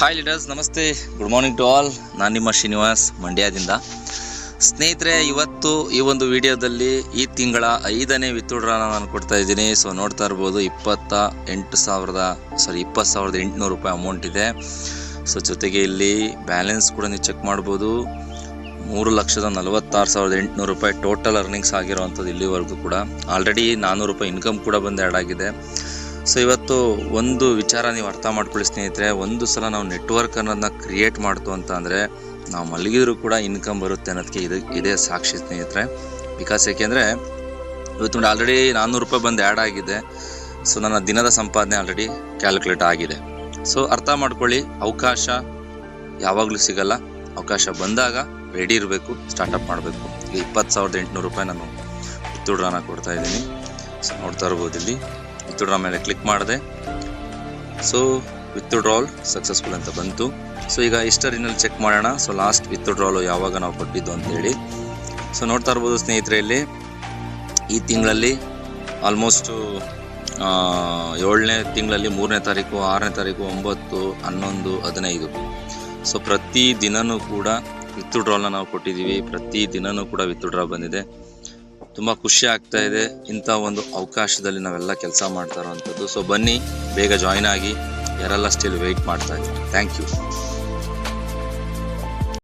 Hi leaders, ನಮಸ್ತೆ, good morning to all. ನಾನು ನಿಮ್ಮ ಶ್ರೀನಿವಾಸ್, ಮಂಡ್ಯದಿಂದ. ಸ್ನೇಹಿತರೆ, ಇವತ್ತು ಈ ಒಂದು ವಿಡಿಯೋದಲ್ಲಿ ಈ ತಿಂಗಳ 5ನೇ ವಿತ್ಡ್ರಾನ ನಾನು ಕೊಡ್ತಾ ಇದ್ದೀನಿ. ಸೊ ನೋಡ್ತಾ ಇರ್ಬೋದು, 20,800 ರೂಪಾಯಿ ಅಮೌಂಟ್ ಇದೆ. ಸೊ ಜೊತೆಗೆ ಇಲ್ಲಿ ಬ್ಯಾಲೆನ್ಸ್ ಕೂಡ ನೀವು ಚೆಕ್ ಮಾಡ್ಬೋದು. 3,46,800 ರೂಪಾಯಿ ಟೋಟಲ್ ಅರ್ನಿಂಗ್ಸ್ ಆಗಿರೋವಂಥದ್ದು ಇಲ್ಲಿವರೆಗೂ ಕೂಡ. ಆಲ್ರೆಡಿ 400 ರೂಪಾಯಿ ಇನ್ಕಮ್ ಕೂಡ ಬಂದು ಆ್ಯಡ್ ಆಗಿದೆ. ಸೊ ಇವತ್ತು ಒಂದು ವಿಚಾರ ನೀವು ಅರ್ಥ ಮಾಡ್ಕೊಳ್ಳಿ ಸ್ನೇಹಿತರೆ. ಒಂದು ಸಲ ನಾವು ನೆಟ್ವರ್ಕ್ ಅನ್ನೋದನ್ನ ಕ್ರಿಯೇಟ್ ಮಾಡ್ತು ಅಂತ ಅಂದರೆ ನಾವು ಮಲಗಿದ್ರು ಕೂಡ ಇನ್ಕಮ್ ಬರುತ್ತೆ ಅನ್ನೋದಕ್ಕೆ ಇದೇ ಸಾಕ್ಷಿ ಸ್ನೇಹಿತರೆ. ಬಿಕಾಸ್ ಏಕೆಂದರೆ ಇವತ್ತು ಆಲ್ರೆಡಿ 400 ರೂಪಾಯಿ ಬಂದು ಆ್ಯಡ್ ಆಗಿದೆ. ಸೊ ನನ್ನ ದಿನದ ಸಂಪಾದನೆ ಆಲ್ರೆಡಿ ಕ್ಯಾಲ್ಕುಲೇಟ್ ಆಗಿದೆ. ಸೊ ಅರ್ಥ ಮಾಡ್ಕೊಳ್ಳಿ, ಅವಕಾಶ ಯಾವಾಗಲೂ ಸಿಗಲ್ಲ. ಅವಕಾಶ ಬಂದಾಗ ರೆಡಿ ಇರಬೇಕು, ಸ್ಟಾರ್ಟಪ್ ಮಾಡಬೇಕು. ಈಗ 20,800 ರೂಪಾಯಿ ನಾನು ವಿತ್ಡ್ರಾನ ಕೊಡ್ತಾ ಇದ್ದೀನಿ. ಸೊ ನೋಡ್ತಾ ಇರ್ಬೋದು, ಇಲ್ಲಿ ವಿತ್ಡ್ರಾ ಮೇಲೆ ಕ್ಲಿಕ್ ಮಾಡಿದೆ. ಸೊ ವಿತ್ಡ್ರಾಲ್ ಸಕ್ಸಸ್ಫುಲ್ ಅಂತ ಬಂತು. ಸೊ ಈಗ ಹಿಸ್ಟರಿನಲ್ಲಿ ಚೆಕ್ ಮಾಡೋಣ. ಸೊ ಲಾಸ್ಟ್ ವಿತ್ಡ್ರಾಲು ಯಾವಾಗ ನಾವು ಕೊಟ್ಟಿದ್ದು ಅಂತೇಳಿ. ಸೊ ನೋಡ್ತಾ ಇರ್ಬೋದು ಸ್ನೇಹಿತರೆ, ಇಲ್ಲಿ ಈ ತಿಂಗಳಲ್ಲಿ ಆಲ್ಮೋಸ್ಟು 7ನೇ ತಿಂಗಳಲ್ಲಿ 3ನೇ ತಾರೀಕು, 6ನೇ ತಾರೀಕು, 9, 11, 15. ಸೊ ಪ್ರತಿ ದಿನವೂ ಕೂಡ ವಿತ್ಡ್ರಾಲ್ನ ನಾವು ಕೊಟ್ಟಿದ್ದೀವಿ. ಪ್ರತಿ ದಿನವೂ ಕೂಡ ವಿತ್ಡ್ರಾ ಬಂದಿದೆ. ತುಂಬ ಖುಷಿ ಆಗ್ತಾ ಇದೆ ಇಂಥ ಒಂದು ಅವಕಾಶದಲ್ಲಿ ನಾವೆಲ್ಲ ಕೆಲಸ ಮಾಡ್ತಾ ಇರೋವಂಥದ್ದು. ಸೊ ಬನ್ನಿ, ಬೇಗ ಜಾಯ್ನ್ ಆಗಿ. ಯಾರೆಲ್ಲ ಸ್ಟಿಲ್ ವೆಯ್ಟ್ ಮಾಡ್ತಾ ಇದ್ದೀವಿ. Thank you.